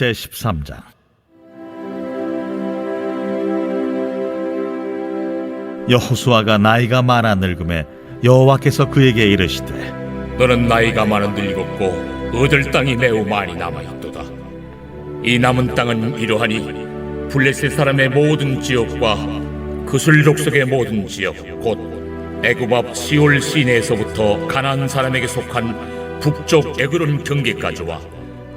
제13장. 여호수아가 나이가 많아 늙음에 여호와께서 그에게 이르시되 너는 나이가 많아 늙었고 얻을 땅이 매우 많이 남아있도다. 이 남은 땅은 이러하니 블레셋 사람의 모든 지역과 그술 족속의 모든 지역 곧 애굽 앞 시올 시내에서부터 가나안 사람에게 속한 북쪽 에그론 경계까지와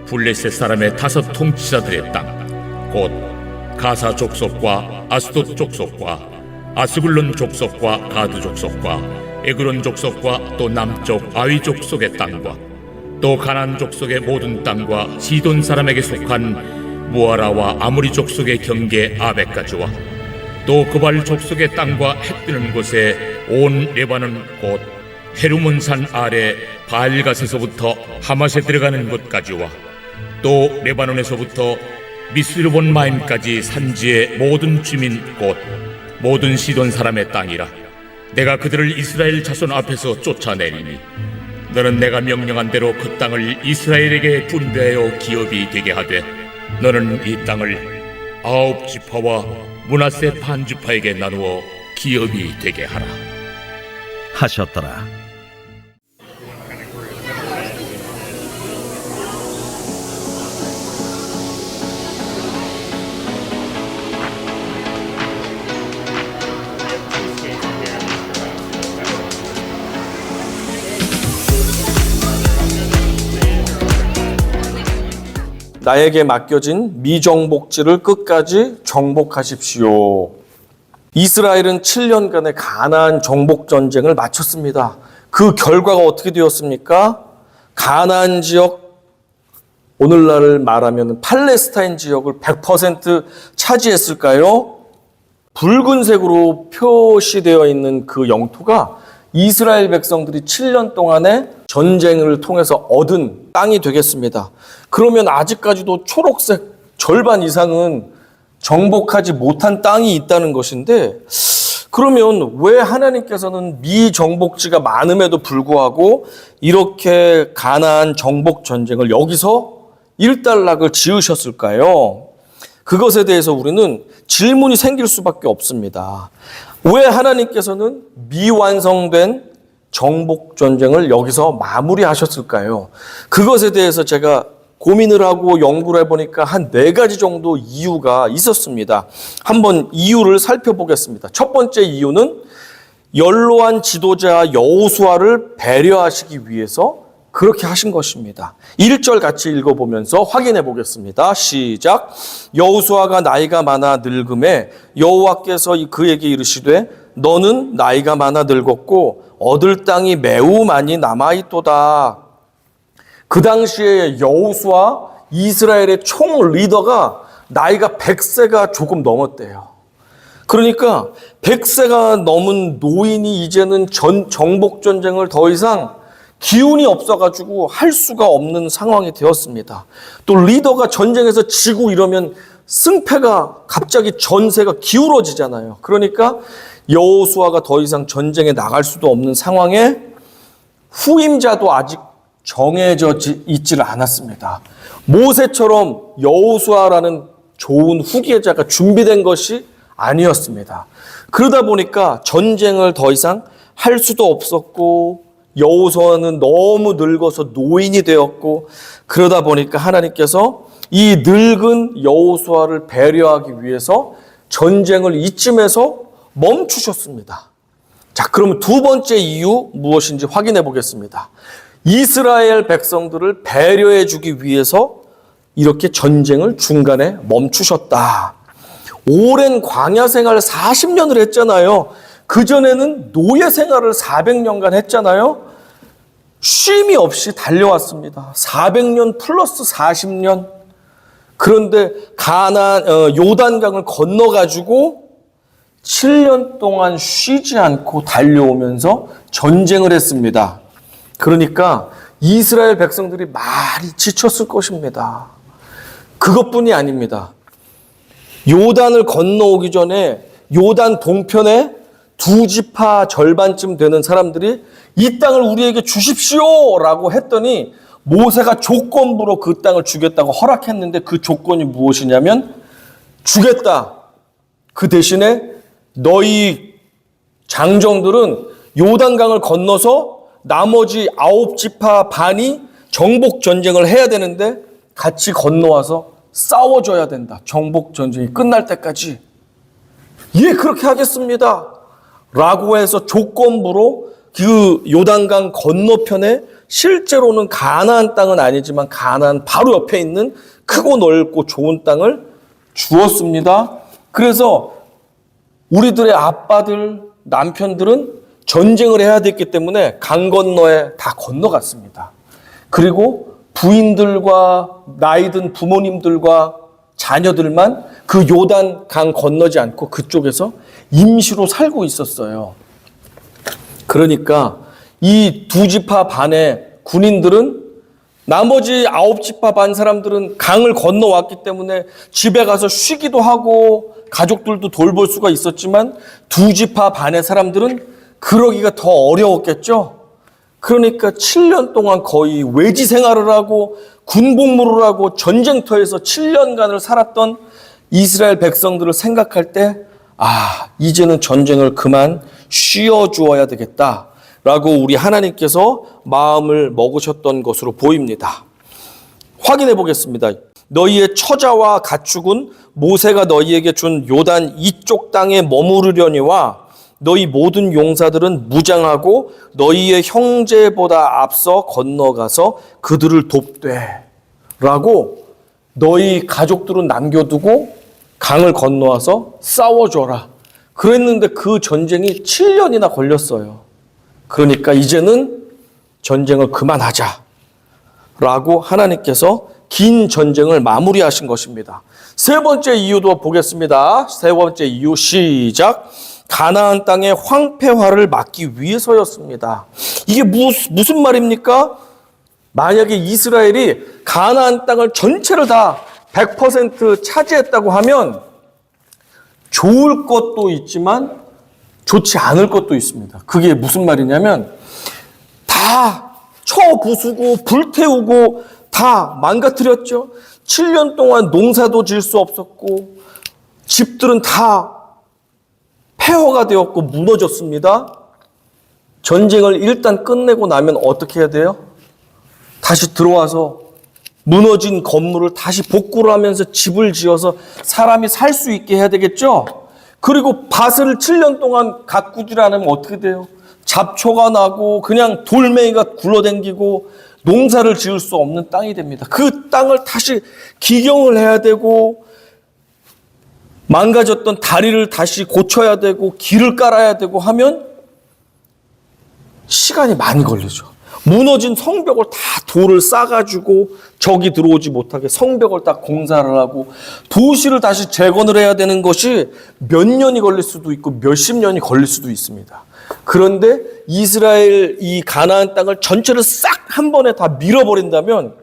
블레셋 사람의 5 통치자들의 땅 곧 가사 족속과 아스돗 족속과 아스글론 족속과 가드 족속과 에그론 족속과 또 남쪽 아위 족속의 땅과 또 가나안 족속의 모든 땅과 시돈 사람에게 속한 무아라와 아무리 족속의 경계 아벡까지와 또 그발 족속의 땅과 해 뜨는 곳에 온 레바논 곧 헤르몬산 아래 바알갓에서부터 하맛에 들어가는 곳까지와 또 레바논에서부터 미스르본 마임까지 산지의 모든 주민 곧 모든 시돈 사람의 땅이라. 내가 그들을 이스라엘 자손 앞에서 쫓아내리니 너는 내가 명령한 대로 그 땅을 이스라엘에게 분배하여 기업이 되게 하되 너는 이 땅을 9 지파와 므낫세 반 지파에게 나누어 기업이 되게 하라 하셨더라. 나에게 맡겨진 미정복지를 끝까지 정복하십시오. 이스라엘은 7년간의 가나안 정복 전쟁을 마쳤습니다. 그 결과가 어떻게 되었습니까? 가나안 지역, 오늘날을 말하면 팔레스타인 지역을 100% 차지했을까요? 붉은색으로 표시되어 있는 그 영토가 이스라엘 백성들이 7년 동안의 전쟁을 통해서 얻은 땅이 되겠습니다. 그러면 아직까지도 초록색 절반 이상은 정복하지 못한 땅이 있다는 것인데, 그러면 왜 하나님께서는 미정복지가 많음에도 불구하고 이렇게 가나안 정복 전쟁을 여기서 일단락을 지으셨을까요? 그것에 대해서 우리는 질문이 생길 수밖에 없습니다. 왜 하나님께서는 미완성된 정복 전쟁을 여기서 마무리하셨을까요? 그것에 대해서 제가 고민을 하고 연구를 해보니까 한 4가지 정도 이유가 있었습니다. 한번 이유를 살펴보겠습니다. 첫 번째 이유는 연로한 지도자 여호수아를 배려하시기 위해서 그렇게 하신 것입니다. 1절 같이 읽어보면서 확인해 보겠습니다. 시작. 여호수아가 나이가 많아 늙음에 여호와께서 그에게 이르시되 너는 나이가 많아 늙었고 얻을 땅이 매우 많이 남아있도다. 그 당시에 여호수아 이스라엘의 총 리더가 나이가 100세가 조금 넘었대요. 그러니까 100세가 넘은 노인이 이제는 정복 전쟁을 더 이상 기운이 없어가지고 할 수가 없는 상황이 되었습니다. 또 리더가 전쟁에서 지고 이러면 승패가 갑자기 전세가 기울어지잖아요. 그러니까 여호수아가 더 이상 전쟁에 나갈 수도 없는 상황에 후임자도 아직 정해져 있지를 않았습니다. 모세처럼 여호수아라는 좋은 후계자가 준비된 것이 아니었습니다. 그러다 보니까 전쟁을 더 이상 할 수도 없었고 여호수아는 너무 늙어서 노인이 되었고, 그러다 보니까 하나님께서 이 늙은 여호수아를 배려하기 위해서 전쟁을 이쯤에서 멈추셨습니다. 자, 그러면 두 번째 이유 무엇인지 확인해 보겠습니다. 이스라엘 백성들을 배려해 주기 위해서 이렇게 전쟁을 중간에 멈추셨다. 오랜 광야 생활 40년을 했잖아요. 그전에는 노예 생활을 400년간 했잖아요. 쉼이 없이 달려왔습니다. 400년 플러스 40년. 그런데 요단강을 건너가지고 7년 동안 쉬지 않고 달려오면서 전쟁을 했습니다. 그러니까 이스라엘 백성들이 많이 지쳤을 것입니다. 그것뿐이 아닙니다. 요단을 건너오기 전에 요단 동편에 2 지파 절반쯤 되는 사람들이 이 땅을 우리에게 주십시오 라고 했더니 모세가 조건부로 그 땅을 주겠다고 허락했는데 그 조건이 무엇이냐면 주겠다. 그 대신에 너희 장정들은 요단강을 건너서 나머지 9지파 반이 정복 전쟁을 해야 되는데 같이 건너와서 싸워줘야 된다. 정복 전쟁이 끝날 때까지. 예, 그렇게 하겠습니다. 라고 해서 조건부로 그 요단강 건너편에 실제로는 가나안 땅은 아니지만 가나안 바로 옆에 있는 크고 넓고 좋은 땅을 주었습니다. 그래서 우리들의 아빠들, 남편들은 전쟁을 해야 됐기 때문에 강 건너에 다 건너갔습니다. 그리고 부인들과 나이 든 부모님들과 자녀들만 그 요단 강 건너지 않고 그쪽에서 임시로 살고 있었어요. 그러니까 이 2지파 반의 군인들은 나머지 9지파 반 사람들은 강을 건너왔기 때문에 집에 가서 쉬기도 하고 가족들도 돌볼 수가 있었지만 2지파 반의 사람들은 그러기가 더 어려웠겠죠. 그러니까 7년 동안 거의 외지 생활을 하고 군복무를 하고 전쟁터에서 7년간을 살았던 이스라엘 백성들을 생각할 때 이제는 전쟁을 그만 쉬어주어야 되겠다라고 우리 하나님께서 마음을 먹으셨던 것으로 보입니다. 확인해 보겠습니다. 너희의 처자와 가축은 모세가 너희에게 준 요단 이쪽 땅에 머무르려니와 너희 모든 용사들은 무장하고 너희의 형제보다 앞서 건너가서 그들을 돕되 라고 너희 가족들은 남겨두고 강을 건너와서 싸워줘라. 그랬는데 그 전쟁이 7년이나 걸렸어요. 그러니까 이제는 전쟁을 그만하자 라고 하나님께서 긴 전쟁을 마무리하신 것입니다. 세 번째 이유도 보겠습니다. 세 번째 이유 시작. 가나안 땅의 황폐화를 막기 위해서였습니다. 이게 무슨 말입니까? 만약에 이스라엘이 가나안 땅을 전체를 다 100% 차지했다고 하면 좋을 것도 있지만 좋지 않을 것도 있습니다. 그게 무슨 말이냐면 다 쳐부수고 불태우고 다 망가뜨렸죠. 7년 동안 농사도 질 수 없었고 집들은 다 폐허가 되었고 무너졌습니다. 전쟁을 일단 끝내고 나면 어떻게 해야 돼요? 다시 들어와서 무너진 건물을 다시 복구를 하면서 집을 지어서 사람이 살 수 있게 해야 되겠죠? 그리고 밭을 7년 동안 가꾸질 않으면 어떻게 돼요? 잡초가 나고 그냥 돌멩이가 굴러다니고 농사를 지을 수 없는 땅이 됩니다. 그 땅을 다시 기경을 해야 되고 망가졌던 다리를 다시 고쳐야 되고 길을 깔아야 되고 하면 시간이 많이 걸리죠. 무너진 성벽을 다 돌을 싸가지고 적이 들어오지 못하게 성벽을 다 공사를 하고 도시를 다시 재건을 해야 되는 것이 몇 년이 걸릴 수도 있고 몇십 년이 걸릴 수도 있습니다. 그런데 이스라엘 이 가나안 땅을 전체를 싹 한 번에 다 밀어버린다면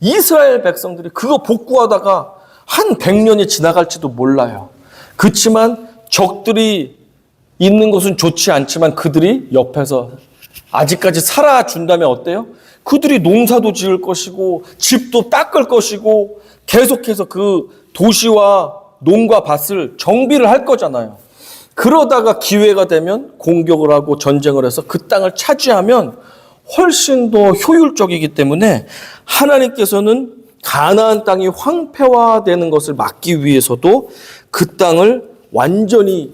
이스라엘 백성들이 그거 복구하다가 한 100년이 지나갈지도 몰라요. 그렇지만 적들이 있는 것은 좋지 않지만 그들이 옆에서 아직까지 살아준다면 어때요? 그들이 농사도 지을 것이고 집도 닦을 것이고 계속해서 그 도시와 농과 밭을 정비를 할 거잖아요. 그러다가 기회가 되면 공격을 하고 전쟁을 해서 그 땅을 차지하면 훨씬 더 효율적이기 때문에 하나님께서는 가나안 땅이 황폐화되는 것을 막기 위해서도 그 땅을 완전히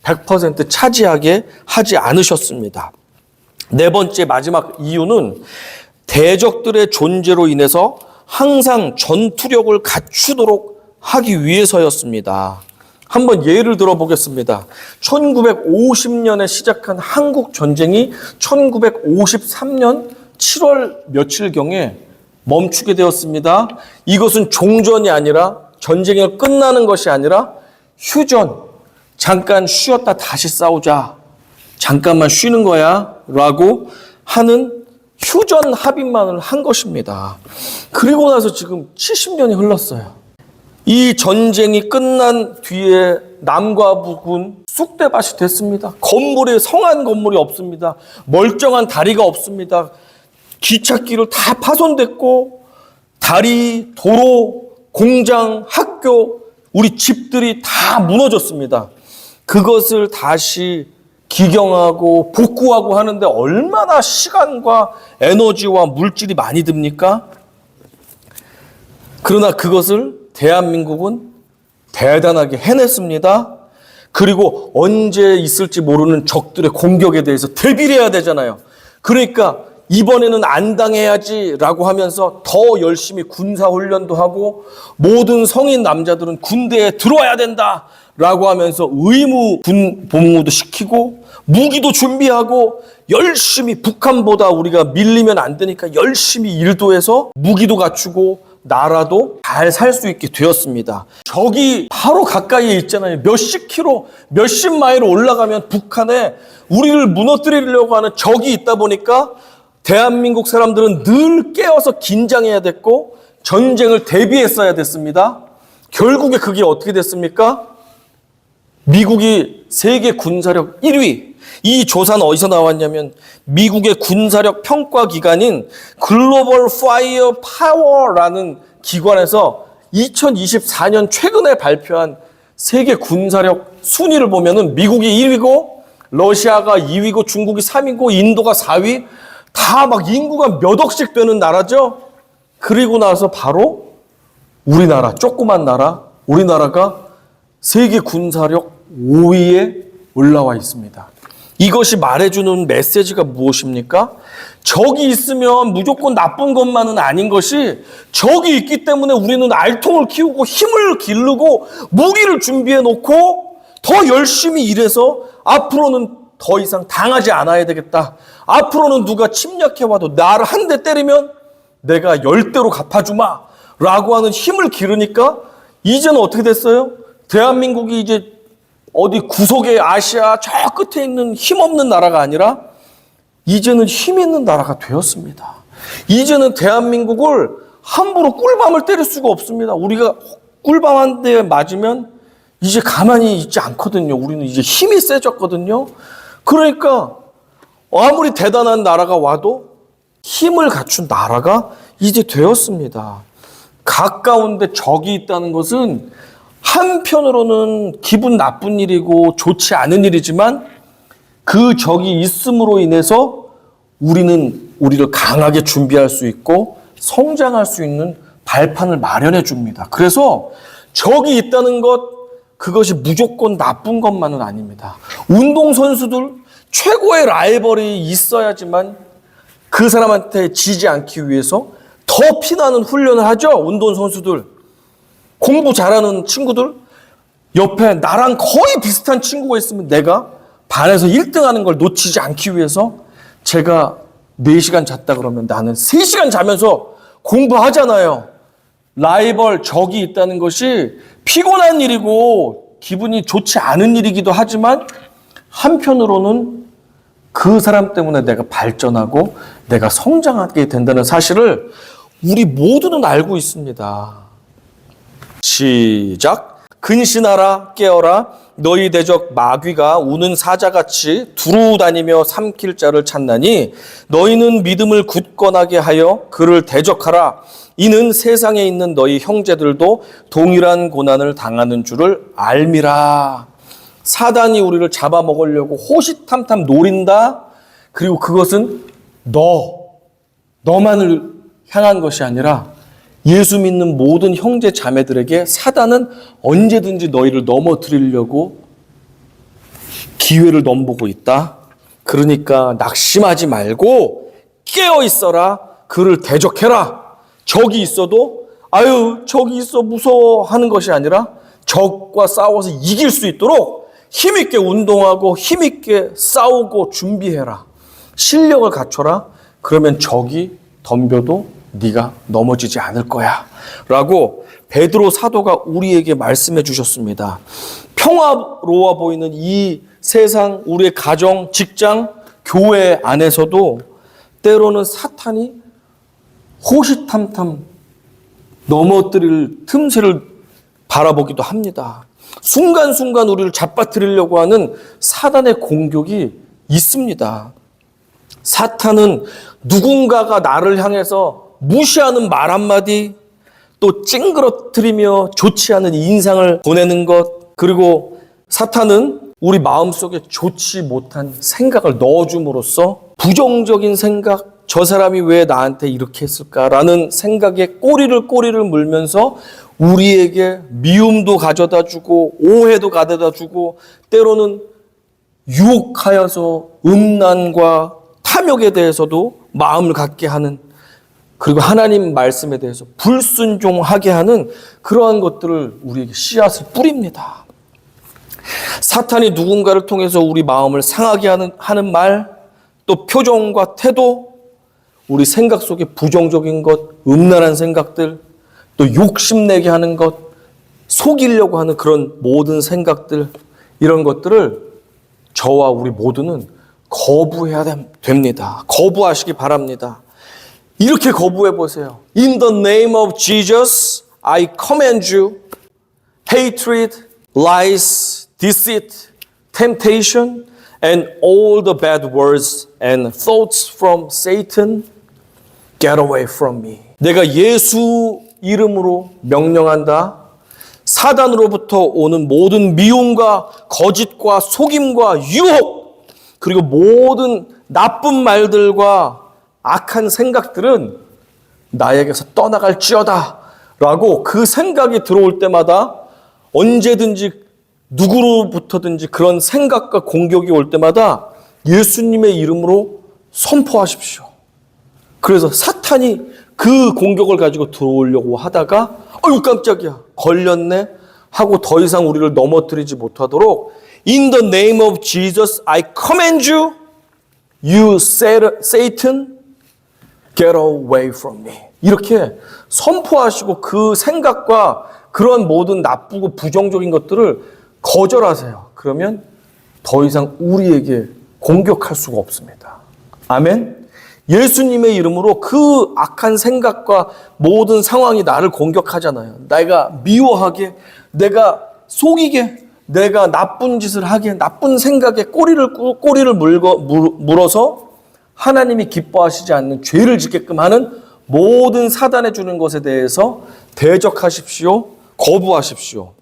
100% 차지하게 하지 않으셨습니다. 네 번째 마지막 이유는 대적들의 존재로 인해서 항상 전투력을 갖추도록 하기 위해서였습니다. 한번 예를 들어보겠습니다. 1950년에 시작한 한국 전쟁이 1953년 7월 며칠경에 멈추게 되었습니다. 이것은 종전이 아니라 전쟁이 끝나는 것이 아니라 휴전, 잠깐 쉬었다 다시 싸우자, 잠깐만 쉬는 거야 라고 하는 휴전 합의만을 한 것입니다. 그리고 나서 지금 70년이 흘렀어요. 이 전쟁이 끝난 뒤에 남과 북은 쑥대밭이 됐습니다. 건물이 성한 건물이 없습니다. 멀쩡한 다리가 없습니다. 기찻길을 다 파손됐고 다리, 도로, 공장, 학교, 우리 집들이 다 무너졌습니다. 그것을 다시 기경하고 복구하고 하는데 얼마나 시간과 에너지와 물질이 많이 듭니까? 그러나 그것을 대한민국은 대단하게 해냈습니다. 그리고 언제 있을지 모르는 적들의 공격에 대해서 대비를 해야 되잖아요. 그러니까 이번에는 안 당해야지라고 하면서 더 열심히 군사훈련도 하고 모든 성인 남자들은 군대에 들어와야 된다라고 하면서 의무 복무도 시키고 무기도 준비하고 열심히 북한보다 우리가 밀리면 안 되니까 열심히 일도 해서 무기도 갖추고 나라도 잘 살 수 있게 되었습니다. 적이 바로 가까이에 있잖아요. 몇십 킬로, 몇십 마일 올라가면 북한에 우리를 무너뜨리려고 하는 적이 있다 보니까 대한민국 사람들은 늘 깨어서 긴장해야 됐고 전쟁을 대비했어야 됐습니다. 결국에 그게 어떻게 됐습니까? 미국이 세계 군사력 1위. 이 조사는 어디서 나왔냐면 미국의 군사력 평가 기관인 글로벌 파이어 파워라는 기관에서 2024년 최근에 발표한 세계 군사력 순위를 보면은 미국이 1위고 러시아가 2위고 중국이 3위고 인도가 4위. 다 막 인구가 몇 억씩 되는 나라죠. 그리고 나서 바로 우리나라, 조그만 나라, 우리나라가 세계 군사력 5위에 올라와 있습니다. 이것이 말해주는 메시지가 무엇입니까? 적이 있으면 무조건 나쁜 것만은 아닌 것이 적이 있기 때문에 우리는 알통을 키우고 힘을 기르고 무기를 준비해 놓고 더 열심히 일해서 앞으로는 더 이상 당하지 않아야 되겠다. 앞으로는 누가 침략해와도 나를 한 대 때리면 내가 10대로 갚아주마 라고 하는 힘을 기르니까 이제는 어떻게 됐어요? 대한민국이 이제 어디 구석의 아시아 저 끝에 있는 힘없는 나라가 아니라 이제는 힘 있는 나라가 되었습니다. 이제는 대한민국을 함부로 꿀밤을 때릴 수가 없습니다. 우리가 꿀밤 한 대 맞으면 이제 가만히 있지 않거든요. 우리는 이제 힘이 세졌거든요. 그러니까 아무리 대단한 나라가 와도 힘을 갖춘 나라가 이제 되었습니다. 가까운데 적이 있다는 것은 한편으로는 기분 나쁜 일이고 좋지 않은 일이지만 그 적이 있음으로 인해서 우리는 우리를 강하게 준비할 수 있고 성장할 수 있는 발판을 마련해 줍니다. 그래서 적이 있다는 것, 그것이 무조건 나쁜 것만은 아닙니다. 운동선수들 최고의 라이벌이 있어야지만 그 사람한테 지지 않기 위해서 더 피나는 훈련을 하죠. 운동선수들. 공부 잘하는 친구들. 옆에 나랑 거의 비슷한 친구가 있으면 내가 반에서 1등 하는 걸 놓치지 않기 위해서 제가 4시간 잤다 그러면 나는 3시간 자면서 공부하잖아요. 라이벌, 적이 있다는 것이 피곤한 일이고 기분이 좋지 않은 일이기도 하지만 한편으로는 그 사람 때문에 내가 발전하고 내가 성장하게 된다는 사실을 우리 모두는 알고 있습니다. 시작. 근신하라 깨어라 너희 대적 마귀가 우는 사자같이 두루 다니며 삼킬 자를 찾나니 너희는 믿음을 굳건하게 하여 그를 대적하라. 이는 세상에 있는 너희 형제들도 동일한 고난을 당하는 줄을 알미라. 사단이 우리를 잡아먹으려고 호시탐탐 노린다. 그리고 그것은 너만을 향한 것이 아니라 예수 믿는 모든 형제 자매들에게 사단은 언제든지 너희를 넘어뜨리려고 기회를 넘보고 있다. 그러니까 낙심하지 말고 깨어 있어라. 그를 대적해라. 적이 있어도 적이 있어 무서워하는 것이 아니라 적과 싸워서 이길 수 있도록 힘있게 운동하고 힘있게 싸우고 준비해라. 실력을 갖춰라. 그러면 적이 덤벼도 네가 넘어지지 않을 거야 라고 베드로 사도가 우리에게 말씀해 주셨습니다. 평화로워 보이는 이 세상, 우리의 가정, 직장, 교회 안에서도 때로는 사탄이 호시탐탐 넘어뜨릴 틈새를 바라보기도 합니다. 순간순간 우리를 잡아뜨리려고 하는 사단의 공격이 있습니다. 사탄은 누군가가 나를 향해서 무시하는 말 한마디, 또 찡그러뜨리며 좋지 않은 인상을 보내는 것, 그리고 사탄은 우리 마음속에 좋지 못한 생각을 넣어줌으로써 부정적인 생각, 저 사람이 왜 나한테 이렇게 했을까라는 생각에 꼬리를 물면서 우리에게 미움도 가져다 주고 오해도 가져다 주고 때로는 유혹하여서 음란과 탐욕에 대해서도 마음을 갖게 하는, 그리고 하나님 말씀에 대해서 불순종하게 하는 그러한 것들을 우리에게 씨앗을 뿌립니다. 사탄이 누군가를 통해서 우리 마음을 상하게 하는 말, 또 표정과 태도, 우리 생각 속에 부정적인 것, 음란한 생각들, 또 욕심내게 하는 것, 속이려고 하는 그런 모든 생각들, 이런 것들을 저와 우리 모두는 거부해야 됩니다. 거부하시기 바랍니다. 이렇게 거부해 보세요. In the name of Jesus, I command you, hatred, lies, deceit, temptation, and all the bad words and thoughts from Satan, get away from me. 내가 예수 이름으로 명령한다. 사단으로부터 오는 모든 미움과 거짓과 속임과 유혹, 그리고 모든 나쁜 말들과 악한 생각들은 나에게서 떠나갈지어다 라고 그 생각이 들어올 때마다 언제든지 누구로부터든지 그런 생각과 공격이 올 때마다 예수님의 이름으로 선포하십시오. 그래서 사탄이 그 공격을 가지고 들어오려고 하다가 어휴 깜짝이야 걸렸네 하고 더 이상 우리를 넘어뜨리지 못하도록 In the name of Jesus I command you, you Satan, get away from me. 이렇게 선포하시고 그 생각과 그런 모든 나쁘고 부정적인 것들을 거절하세요. 그러면 더 이상 우리에게 공격할 수가 없습니다. 아멘. 예수님의 이름으로 그 악한 생각과 모든 상황이 나를 공격하잖아요. 내가 미워하게, 내가 속이게, 내가 나쁜 짓을 하게, 나쁜 생각에 꼬리를 물어서 하나님이 기뻐하시지 않는 죄를 짓게끔 하는 모든 사단에 주는 것에 대해서 대적하십시오. 거부하십시오.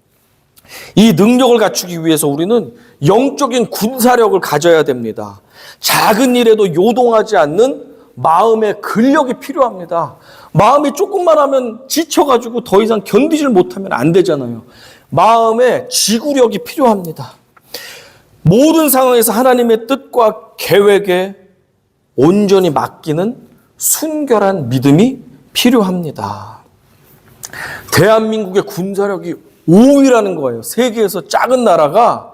이 능력을 갖추기 위해서 우리는 영적인 군사력을 가져야 됩니다. 작은 일에도 요동하지 않는 마음의 근력이 필요합니다. 마음이 조금만 하면 지쳐가지고 더 이상 견디질 못하면 안 되잖아요. 마음의 지구력이 필요합니다. 모든 상황에서 하나님의 뜻과 계획에 온전히 맡기는 순결한 믿음이 필요합니다. 대한민국의 군사력이 5위라는 거예요. 세계에서 작은 나라가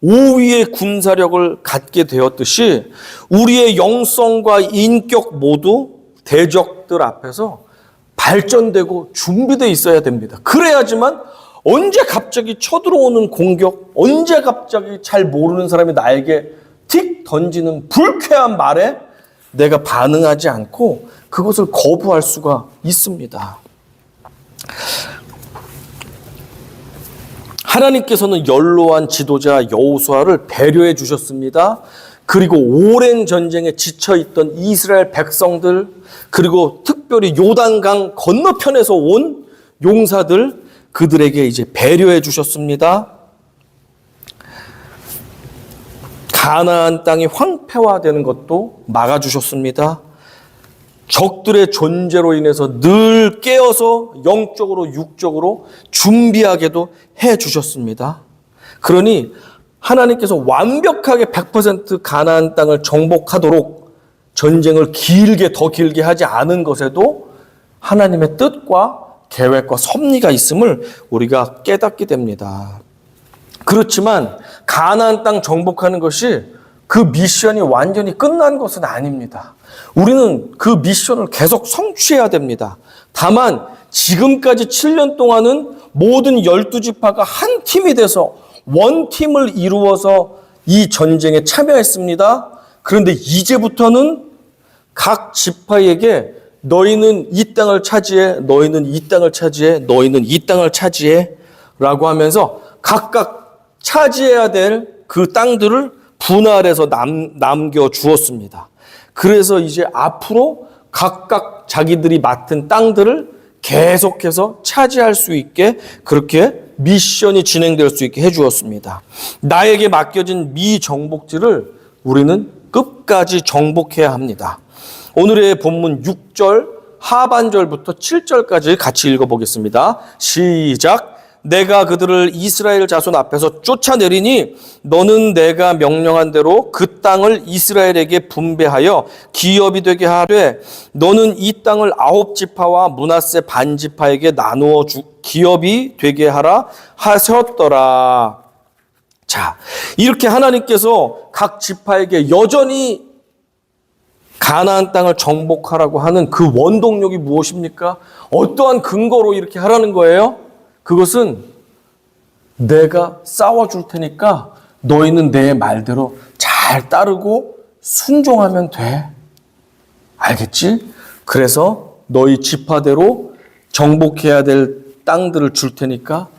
5위의 군사력을 갖게 되었듯이 우리의 영성과 인격 모두 대적들 앞에서 발전되고 준비되어 있어야 됩니다. 그래야지만 언제 갑자기 쳐들어오는 공격, 언제 갑자기 잘 모르는 사람이 나에게 틱 던지는 불쾌한 말에 내가 반응하지 않고 그것을 거부할 수가 있습니다. 하나님께서는 연로한 지도자 여호수아를 배려해 주셨습니다. 그리고 오랜 전쟁에 지쳐있던 이스라엘 백성들, 그리고 특별히 요단강 건너편에서 온 용사들, 그들에게 이제 배려해 주셨습니다. 가나안 땅이 황폐화되는 것도 막아주셨습니다. 적들의 존재로 인해서 늘 깨어서 영적으로 육적으로 준비하게도 해주셨습니다. 그러니 하나님께서 완벽하게 100% 가나안 땅을 정복하도록 전쟁을 더 길게 하지 않은 것에도 하나님의 뜻과 계획과 섭리가 있음을 우리가 깨닫게 됩니다. 그렇지만 가나안 땅 정복하는 것이 그 미션이 완전히 끝난 것은 아닙니다. 우리는 그 미션을 계속 성취해야 됩니다. 다만 지금까지 7년 동안은 모든 12지파가 한 팀이 돼서 원팀을 이루어서 이 전쟁에 참여했습니다. 그런데 이제부터는 각 지파에게 너희는 이 땅을 차지해, 너희는 이 땅을 차지해, 너희는 이 땅을 차지해 라고 하면서 각각 차지해야 될 그 땅들을 분할해서 남겨주었습니다. 그래서 이제 앞으로 각각 자기들이 맡은 땅들을 계속해서 차지할 수 있게 그렇게 미션이 진행될 수 있게 해주었습니다. 나에게 맡겨진 미정복지를 우리는 끝까지 정복해야 합니다. 오늘의 본문 6절 하반절부터 7절까지 같이 읽어보겠습니다. 시작. 내가 그들을 이스라엘 자손 앞에서 쫓아내리니 너는 내가 명령한 대로 그 땅을 이스라엘에게 분배하여 기업이 되게 하되 너는 이 땅을 9지파와 므낫세 반지파에게 나누어 기업이 되게 하라 하셨더라. 자, 이렇게 하나님께서 각 지파에게 여전히 가나안 땅을 정복하라고 하는 그 원동력이 무엇입니까? 어떠한 근거로 이렇게 하라는 거예요? 그것은 내가 싸워줄 테니까 너희는 내 말대로 잘 따르고 순종하면 돼. 알겠지? 그래서 너희 지파대로 정복해야 될 땅들을 줄 테니까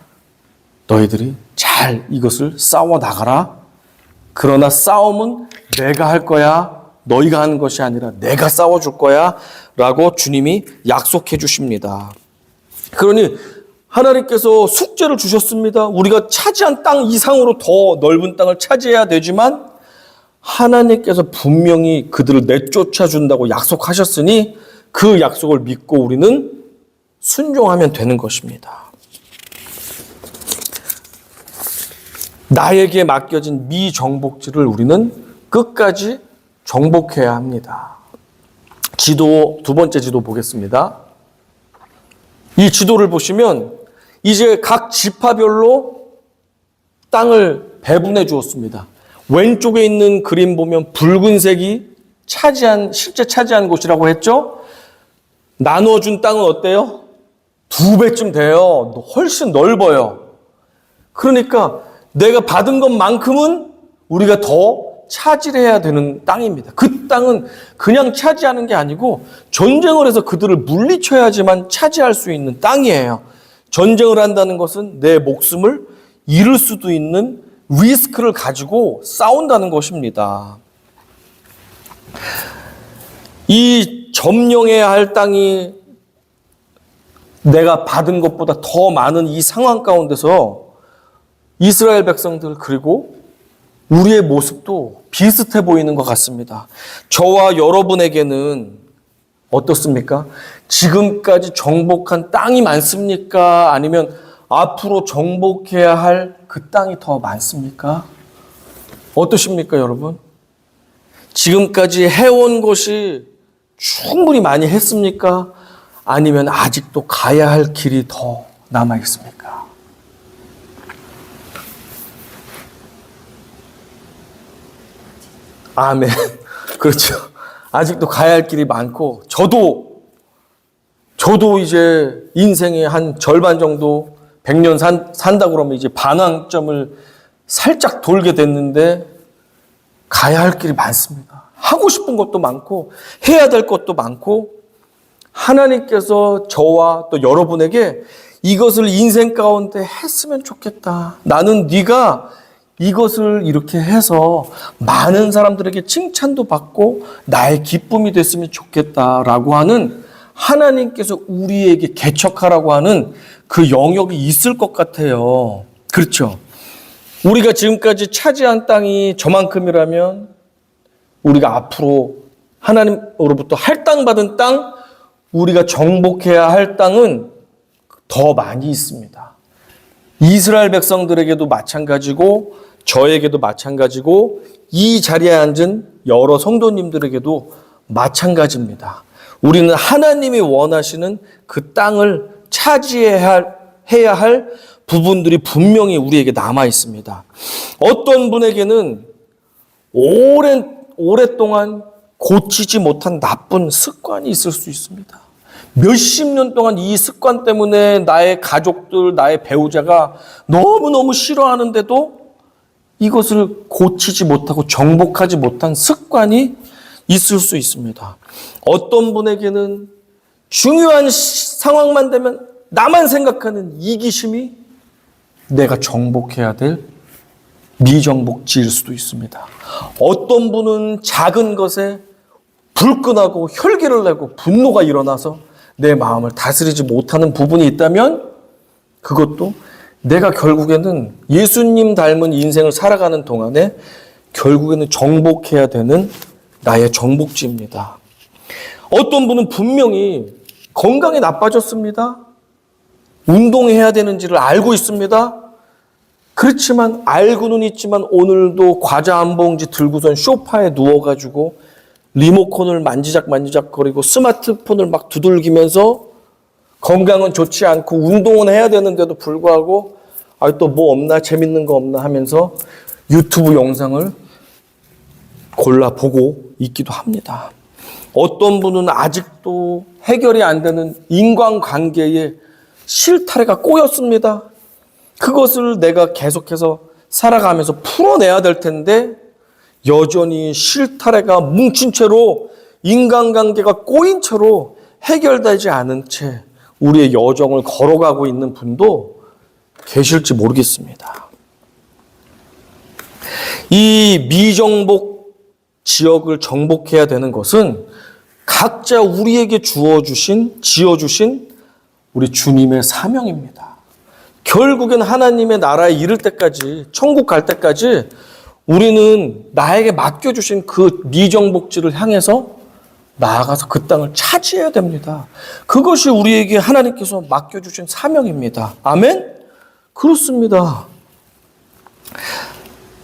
너희들이 잘 이것을 싸워 나가라. 그러나 싸움은 내가 할 거야. 너희가 하는 것이 아니라 내가 싸워줄 거야. 라고 주님이 약속해 주십니다. 그러니 하나님께서 숙제를 주셨습니다. 우리가 차지한 땅 이상으로 더 넓은 땅을 차지해야 되지만 하나님께서 분명히 그들을 내쫓아 준다고 약속하셨으니 그 약속을 믿고 우리는 순종하면 되는 것입니다. 나에게 맡겨진 미정복지를 우리는 끝까지 정복해야 합니다. 지도, 두 번째 지도 보겠습니다. 이 지도를 보시면 이제 각 지파별로 땅을 배분해 주었습니다. 왼쪽에 있는 그림 보면 붉은색이 실제 차지한 곳이라고 했죠? 나눠준 땅은 어때요? 2배쯤 돼요. 훨씬 넓어요. 그러니까 내가 받은 것만큼은 우리가 더 차지를 해야 되는 땅입니다. 그 땅은 그냥 차지하는 게 아니고 전쟁을 해서 그들을 물리쳐야지만 차지할 수 있는 땅이에요. 전쟁을 한다는 것은 내 목숨을 잃을 수도 있는 리스크를 가지고 싸운다는 것입니다. 이 점령해야 할 땅이 내가 받은 것보다 더 많은 이 상황 가운데서 이스라엘 백성들 그리고 우리의 모습도 비슷해 보이는 것 같습니다. 저와 여러분에게는 어떻습니까? 지금까지 정복한 땅이 많습니까? 아니면 앞으로 정복해야 할 그 땅이 더 많습니까? 어떠십니까, 여러분? 지금까지 해온 것이 충분히 많이 했습니까? 아니면 아직도 가야 할 길이 더 남아 있습니까? 아멘. 그렇죠. 아직도 가야 할 길이 많고, 저도 이제 인생의 한 절반 정도 100년 산다 그러면 이제 반환점을 살짝 돌게 됐는데, 가야 할 길이 많습니다. 하고 싶은 것도 많고, 해야 될 것도 많고, 하나님께서 저와 또 여러분에게 이것을 인생 가운데 했으면 좋겠다. 나는 네가 이것을 이렇게 해서 많은 사람들에게 칭찬도 받고 나의 기쁨이 됐으면 좋겠다라고 하는 하나님께서 우리에게 개척하라고 하는 그 영역이 있을 것 같아요. 그렇죠? 우리가 지금까지 차지한 땅이 저만큼이라면 우리가 앞으로 하나님으로부터 할당받은 땅, 우리가 정복해야 할 땅은 더 많이 있습니다. 이스라엘 백성들에게도 마찬가지고 저에게도 마찬가지고 이 자리에 앉은 여러 성도님들에게도 마찬가지입니다. 우리는 하나님이 원하시는 그 땅을 차지해야 할 부분들이 분명히 우리에게 남아 있습니다. 어떤 분에게는 오랫동안 고치지 못한 나쁜 습관이 있을 수 있습니다. 몇십 년 동안 이 습관 때문에 나의 가족들, 나의 배우자가 너무너무 싫어하는데도 이것을 고치지 못하고 정복하지 못한 습관이 있을 수 있습니다. 어떤 분에게는 중요한 상황만 되면 나만 생각하는 이기심이 내가 정복해야 될 미정복지일 수도 있습니다. 어떤 분은 작은 것에 불끈하고 혈기를 내고 분노가 일어나서 내 마음을 다스리지 못하는 부분이 있다면 그것도 내가 결국에는 예수님 닮은 인생을 살아가는 동안에 결국에는 정복해야 되는 나의 정복지입니다. 어떤 분은 분명히 건강이 나빠졌습니다. 운동해야 되는지를 알고 있습니다. 그렇지만 알고는 있지만 오늘도 과자 한 봉지 들고선 소파에 누워가지고 리모컨을 만지작거리고 스마트폰을 막 두들기면서 건강은 좋지 않고 운동은 해야 되는데도 불구하고 또 뭐 없나 재밌는 거 없나 하면서 유튜브 영상을 골라보고 있기도 합니다. 어떤 분은 아직도 해결이 안 되는 인간관계에 실타래가 꼬였습니다. 그것을 내가 계속해서 살아가면서 풀어내야 될 텐데 여전히 실타래가 뭉친 채로 인간관계가 꼬인 채로 해결되지 않은 채 우리의 여정을 걸어가고 있는 분도 계실지 모르겠습니다. 이 미정복 지역을 정복해야 되는 것은 각자 우리에게 지어주신 우리 주님의 사명입니다. 결국엔 하나님의 나라에 이를 때까지, 천국 갈 때까지 우리는 나에게 맡겨주신 그 미정복지를 향해서 나아가서 그 땅을 차지해야 됩니다. 그것이 우리에게 하나님께서 맡겨주신 사명입니다. 아멘? 그렇습니다.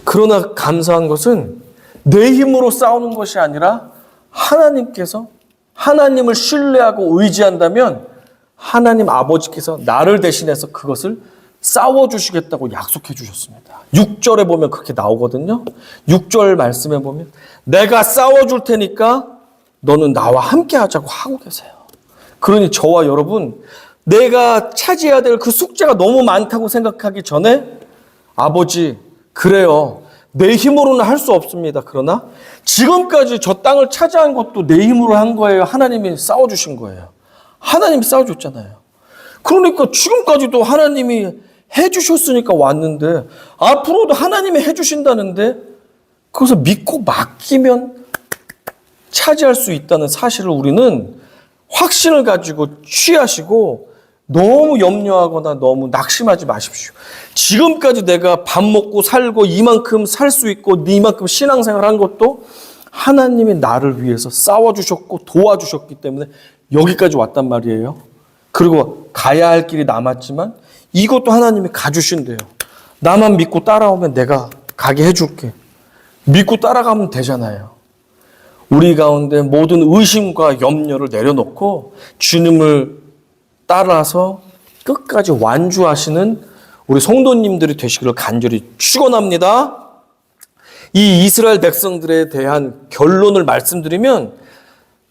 그러나 감사한 것은 내 힘으로 싸우는 것이 아니라 하나님께서 하나님을 신뢰하고 의지한다면 하나님 아버지께서 나를 대신해서 그것을 싸워주시겠다고 약속해 주셨습니다. 6절에 보면 그렇게 나오거든요. 6절 말씀에 보면 내가 싸워줄 테니까 너는 나와 함께 하자고 하고 계세요. 그러니 저와 여러분 내가 차지해야 될 그 숙제가 너무 많다고 생각하기 전에 아버지 그래요. 내 힘으로는 할 수 없습니다. 그러나 지금까지 저 땅을 차지한 것도 내 힘으로 한 거예요. 하나님이 싸워주신 거예요. 하나님이 싸워줬잖아요. 그러니까 지금까지도 하나님이 해주셨으니까 왔는데 앞으로도 하나님이 해주신다는데 그것을 믿고 맡기면 차지할 수 있다는 사실을 우리는 확신을 가지고 취하시고 너무 염려하거나 너무 낙심하지 마십시오. 지금까지 내가 밥 먹고 살고 이만큼 살 수 있고 이만큼 신앙생활 한 것도 하나님이 나를 위해서 싸워주셨고 도와주셨기 때문에 여기까지 왔단 말이에요. 그리고 가야 할 길이 남았지만 이것도 하나님이 가주신대요. 나만 믿고 따라오면 내가 가게 해줄게. 믿고 따라가면 되잖아요. 우리 가운데 모든 의심과 염려를 내려놓고 주님을 따라서 끝까지 완주하시는 우리 성도님들이 되시기를 간절히 축원합니다. 이 이스라엘 백성들에 대한 결론을 말씀드리면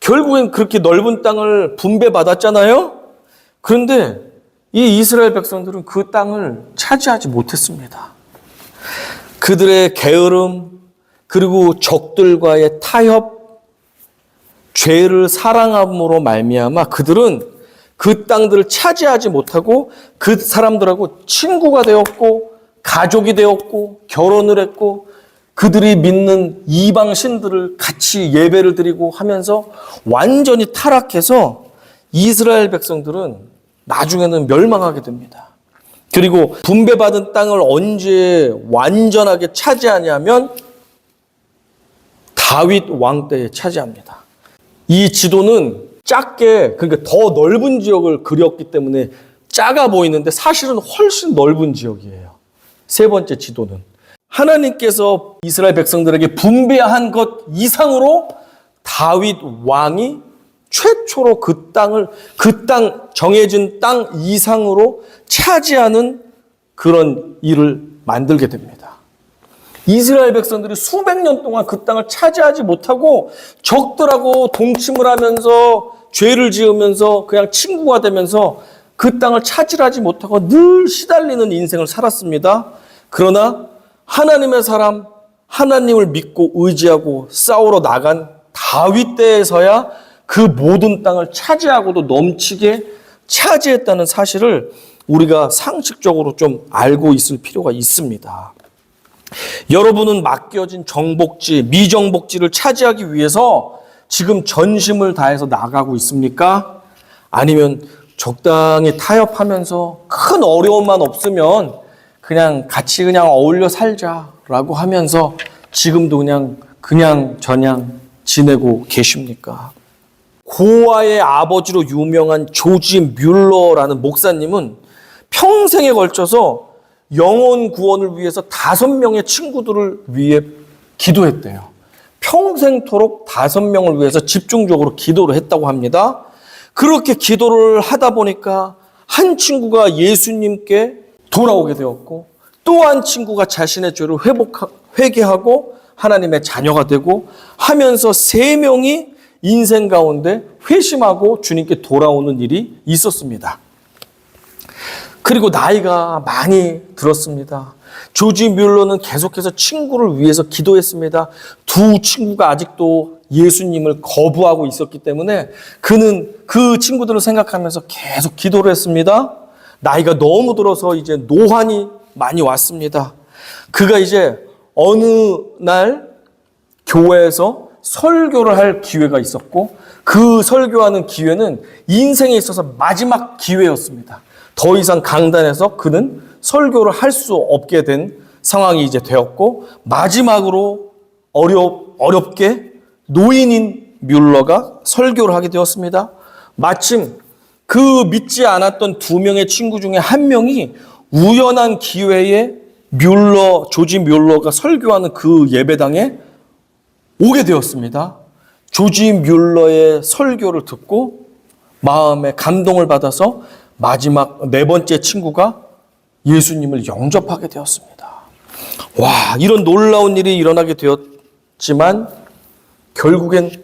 결국엔 그렇게 넓은 땅을 분배받았잖아요. 그런데 이 이스라엘 백성들은 그 땅을 차지하지 못했습니다. 그들의 게으름 그리고 적들과의 타협 죄를 사랑함으로 말미암아 그들은 그 땅들을 차지하지 못하고 그 사람들하고 친구가 되었고 가족이 되었고 결혼을 했고 그들이 믿는 이방 신들을 같이 예배를 드리고 하면서 완전히 타락해서 이스라엘 백성들은 나중에는 멸망하게 됩니다. 그리고 분배받은 땅을 언제 완전하게 차지하냐면 다윗 왕 때에 차지합니다. 이 지도는 작게 그러니까 더 넓은 지역을 그렸기 때문에 작아 보이는데 사실은 훨씬 넓은 지역이에요. 세 번째 지도는 하나님께서 이스라엘 백성들에게 분배한 것 이상으로 다윗 왕이 최초로 그 땅 정해진 땅 이상으로 차지하는 그런 일을 만들게 됩니다. 이스라엘 백성들이 수백 년 동안 그 땅을 차지하지 못하고 적들하고 동침을 하면서 죄를 지으면서 그냥 친구가 되면서 그 땅을 차지하지 못하고 늘 시달리는 인생을 살았습니다. 그러나 하나님의 사람, 하나님을 믿고 의지하고 싸우러 나간 다윗 때에서야 그 모든 땅을 차지하고도 넘치게 차지했다는 사실을 우리가 상식적으로 좀 알고 있을 필요가 있습니다. 여러분은 맡겨진 정복지, 미정복지를 차지하기 위해서 지금 전심을 다해서 나가고 있습니까? 아니면 적당히 타협하면서 큰 어려움만 없으면 그냥 같이 그냥 어울려 살자라고 하면서 지금도 그냥 저냥 지내고 계십니까? 고아의 아버지로 유명한 조지 뮬러라는 목사님은 평생에 걸쳐서 영혼 구원을 위해서 5명의 친구들을 위해 기도했대요. 평생토록 5명을 위해서 집중적으로 기도를 했다고 합니다. 그렇게 기도를 하다 보니까 한 친구가 예수님께 돌아오게 되었고 또 한 친구가 자신의 죄를 회개하고 하나님의 자녀가 되고 하면서 3명이 인생 가운데 회심하고 주님께 돌아오는 일이 있었습니다. 그리고 나이가 많이 들었습니다. 조지 뮬러는 계속해서 친구를 위해서 기도했습니다. 2 친구가 아직도 예수님을 거부하고 있었기 때문에 그는 그 친구들을 생각하면서 계속 기도를 했습니다. 나이가 너무 들어서 이제 노환이 많이 왔습니다. 그가 이제 어느 날 교회에서 설교를 할 기회가 있었고 그 설교하는 기회는 인생에 있어서 마지막 기회였습니다. 더 이상 강단에서 그는 설교를 할 수 없게 된 상황이 이제 되었고 마지막으로 어렵게 노인인 뮬러가 설교를 하게 되었습니다. 마침 그 믿지 않았던 2명의 친구 중에 1명이 우연한 기회에 조지 뮬러가 설교하는 그 예배당에 오게 되었습니다. 조지 뮬러의 설교를 듣고 마음에 감동을 받아서 마지막 4번째 친구가 예수님을 영접하게 되었습니다. 와, 이런 놀라운 일이 일어나게 되었지만 결국엔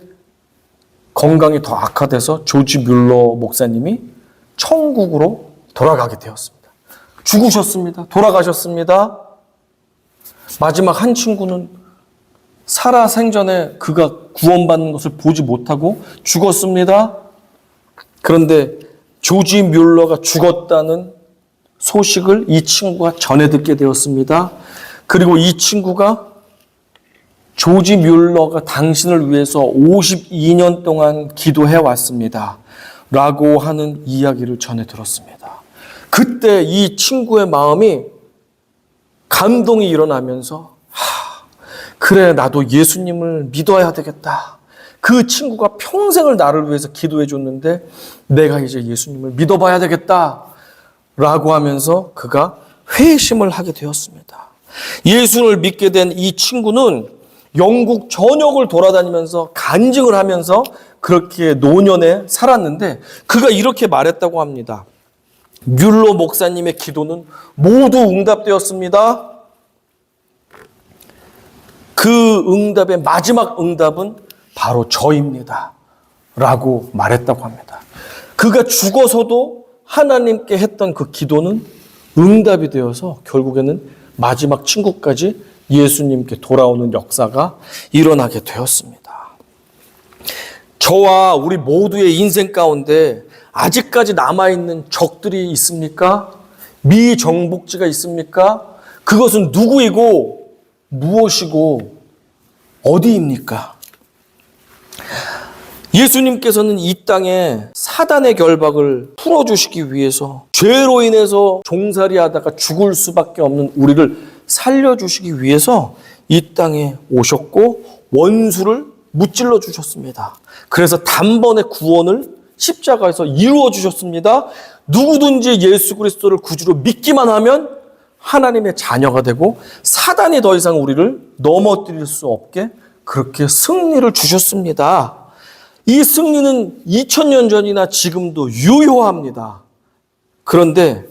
건강이 더 악화돼서 조지 뮬러 목사님이 천국으로 돌아가게 되었습니다. 죽으셨습니다. 돌아가셨습니다. 마지막 한 친구는 살아 생전에 그가 구원받는 것을 보지 못하고 죽었습니다. 그런데 조지 뮬러가 죽었다는 소식을 이 친구가 전해 듣게 되었습니다. 그리고 이 친구가 조지 뮬러가 당신을 위해서 52년 동안 기도해 왔습니다. 라고 하는 이야기를 전해 들었습니다. 그때 이 친구의 마음이 감동이 일어나면서 그래, 나도 예수님을 믿어야 되겠다. 그 친구가 평생을 나를 위해서 기도해 줬는데 내가 이제 예수님을 믿어봐야 되겠다. 라고 하면서 그가 회심을 하게 되었습니다. 예수를 믿게 된 이 친구는 영국 전역을 돌아다니면서 간증을 하면서 그렇게 노년에 살았는데 그가 이렇게 말했다고 합니다. 뮬러 목사님의 기도는 모두 응답되었습니다. 그 응답의 마지막 응답은 바로 저입니다. 라고 말했다고 합니다. 그가 죽어서도 하나님께 했던 그 기도는 응답이 되어서 결국에는 마지막 친구까지 예수님께 돌아오는 역사가 일어나게 되었습니다. 저와 우리 모두의 인생 가운데 아직까지 남아있는 적들이 있습니까? 미정복지가 있습니까? 그것은 누구이고 무엇이고 어디입니까? 예수님께서는 이 땅에 사단의 결박을 풀어주시기 위해서 죄로 인해서 종살이하다가 죽을 수밖에 없는 우리를 살려주시기 위해서 이 땅에 오셨고 원수를 무찔러 주셨습니다. 그래서 단번에 구원을 십자가에서 이루어 주셨습니다. 누구든지 예수 그리스도를 구주로 믿기만 하면 하나님의 자녀가 되고 사단이 더 이상 우리를 넘어뜨릴 수 없게 그렇게 승리를 주셨습니다. 이 승리는 2000년 전이나 지금도 유효합니다. 그런데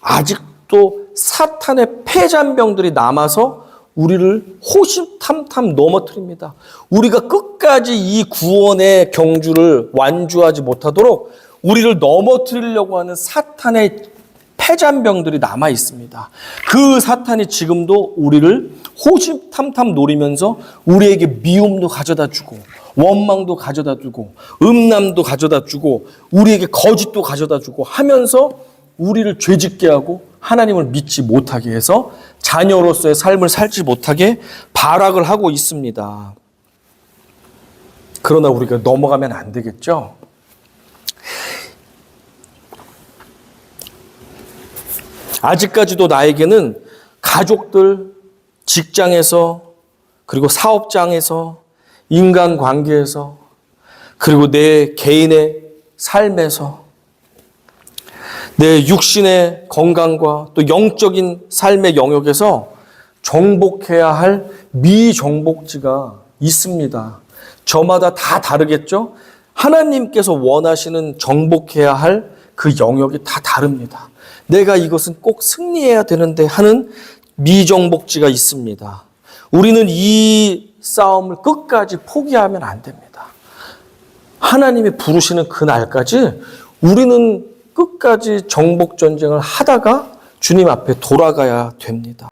아직도 사탄의 폐잔병들이 남아서 우리를 호시탐탐 넘어뜨립니다. 우리가 끝까지 이 구원의 경주를 완주하지 못하도록 우리를 넘어뜨리려고 하는 사탄의 폐잔병들이 남아 있습니다. 그 사탄이 지금도 우리를 호시탐탐 노리면서 우리에게 미움도 가져다 주고 원망도 가져다 주고 음란도 가져다 주고 우리에게 거짓도 가져다 주고 하면서 우리를 죄짓게 하고 하나님을 믿지 못하게 해서 자녀로서의 삶을 살지 못하게 발악을 하고 있습니다. 그러나 우리가 넘어가면 안 되겠죠? 아직까지도 나에게는 가족들, 직장에서, 그리고 사업장에서, 인간관계에서, 그리고 내 개인의 삶에서, 내 육신의 건강과 또 영적인 삶의 영역에서 정복해야 할 미정복지가 있습니다. 저마다 다 다르겠죠? 하나님께서 원하시는 정복해야 할 그 영역이 다 다릅니다. 내가 이것은 꼭 승리해야 되는데 하는 미정복지가 있습니다. 우리는 이 싸움을 끝까지 포기하면 안 됩니다. 하나님이 부르시는 그날까지 우리는 끝까지 정복 전쟁을 하다가 주님 앞에 돌아가야 됩니다.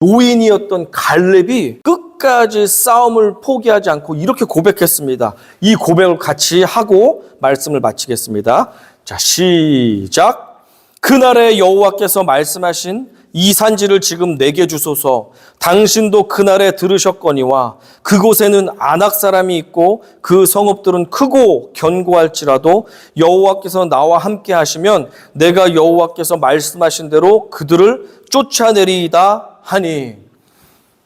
노인이었던 갈렙이 끝까지 싸움을 포기하지 않고 이렇게 고백했습니다. 이 고백을 같이 하고 말씀을 마치겠습니다. 자, 시작. 그날에 여호와께서 말씀하신 이 산지를 지금 내게 주소서. 당신도 그날에 들으셨거니와 그곳에는 아낙 사람이 있고 그 성읍들은 크고 견고할지라도 여호와께서 나와 함께 하시면 내가 여호와께서 말씀하신 대로 그들을 쫓아내리이다 하니.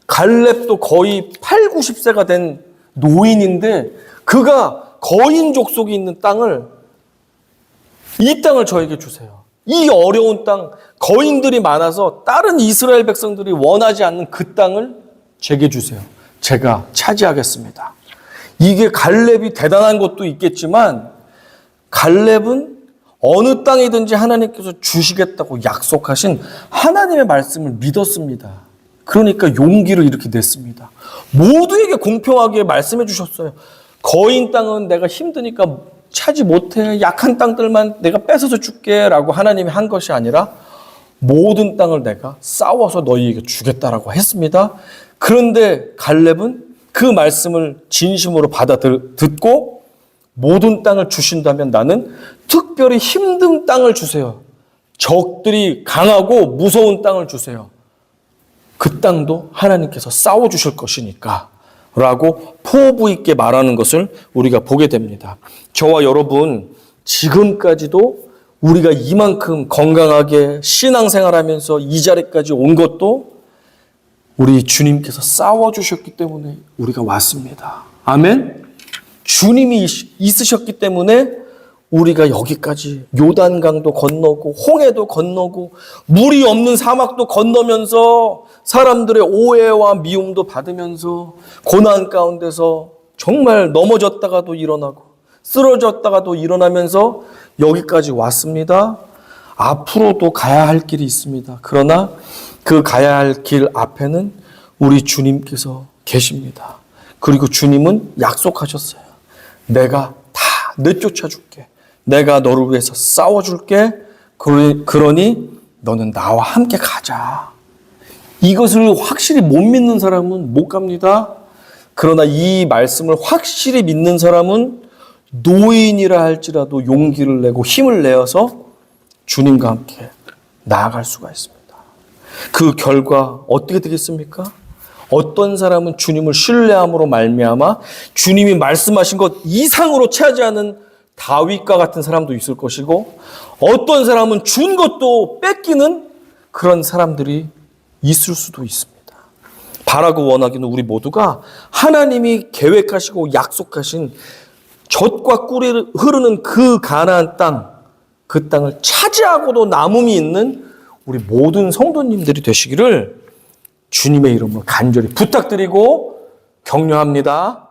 갈렙도 거의 8, 90세가 된 노인인데 그가 거인 족속이 있는 땅을, 이 땅을 저에게 주세요. 이 어려운 땅, 거인들이 많아서 다른 이스라엘 백성들이 원하지 않는 그 땅을 제게 주세요. 제가 차지하겠습니다. 이게 갈렙이 대단한 것도 있겠지만 갈렙은 어느 땅이든지 하나님께서 주시겠다고 약속하신 하나님의 말씀을 믿었습니다. 그러니까 용기를 이렇게 냈습니다. 모두에게 공평하게 말씀해 주셨어요. 거인 땅은 내가 힘드니까 차지 못해. 약한 땅들만 내가 뺏어서 줄게 라고 하나님이 한 것이 아니라 모든 땅을 내가 싸워서 너희에게 주겠다라고 했습니다. 그런데 갈렙은 그 말씀을 진심으로 듣고 모든 땅을 주신다면 나는 특별히 힘든 땅을 주세요. 적들이 강하고 무서운 땅을 주세요. 그 땅도 하나님께서 싸워주실 것이니까 라고 포부 있게 말하는 것을 우리가 보게 됩니다. 저와 여러분, 지금까지도 우리가 이만큼 건강하게 신앙생활하면서 이 자리까지 온 것도 우리 주님께서 싸워주셨기 때문에 우리가 왔습니다. 아멘? 주님이 있으셨기 때문에 우리가 여기까지 요단강도 건너고 홍해도 건너고 물이 없는 사막도 건너면서 사람들의 오해와 미움도 받으면서 고난 가운데서 정말 넘어졌다가도 일어나고 쓰러졌다가도 일어나면서 여기까지 왔습니다. 앞으로도 가야 할 길이 있습니다. 그러나 그 가야 할 길 앞에는 우리 주님께서 계십니다. 그리고 주님은 약속하셨어요. 내가 다 내쫓아줄게. 내가 너를 위해서 싸워줄게. 그러니 너는 나와 함께 가자. 이것을 확실히 못 믿는 사람은 못 갑니다. 그러나 이 말씀을 확실히 믿는 사람은 노인이라 할지라도 용기를 내고 힘을 내어서 주님과 함께 나아갈 수가 있습니다. 그 결과 어떻게 되겠습니까? 어떤 사람은 주님을 신뢰함으로 말미암아 주님이 말씀하신 것 이상으로 차지하는 다윗과 같은 사람도 있을 것이고, 어떤 사람은 준 것도 뺏기는 그런 사람들이 있을 수도 있습니다. 바라고 원하기는 우리 모두가 하나님이 계획하시고 약속하신 젖과 꿀이 흐르는 그 가나안 땅, 그 땅을 차지하고도 남음이 있는 우리 모든 성도님들이 되시기를 주님의 이름으로 간절히 부탁드리고 격려합니다.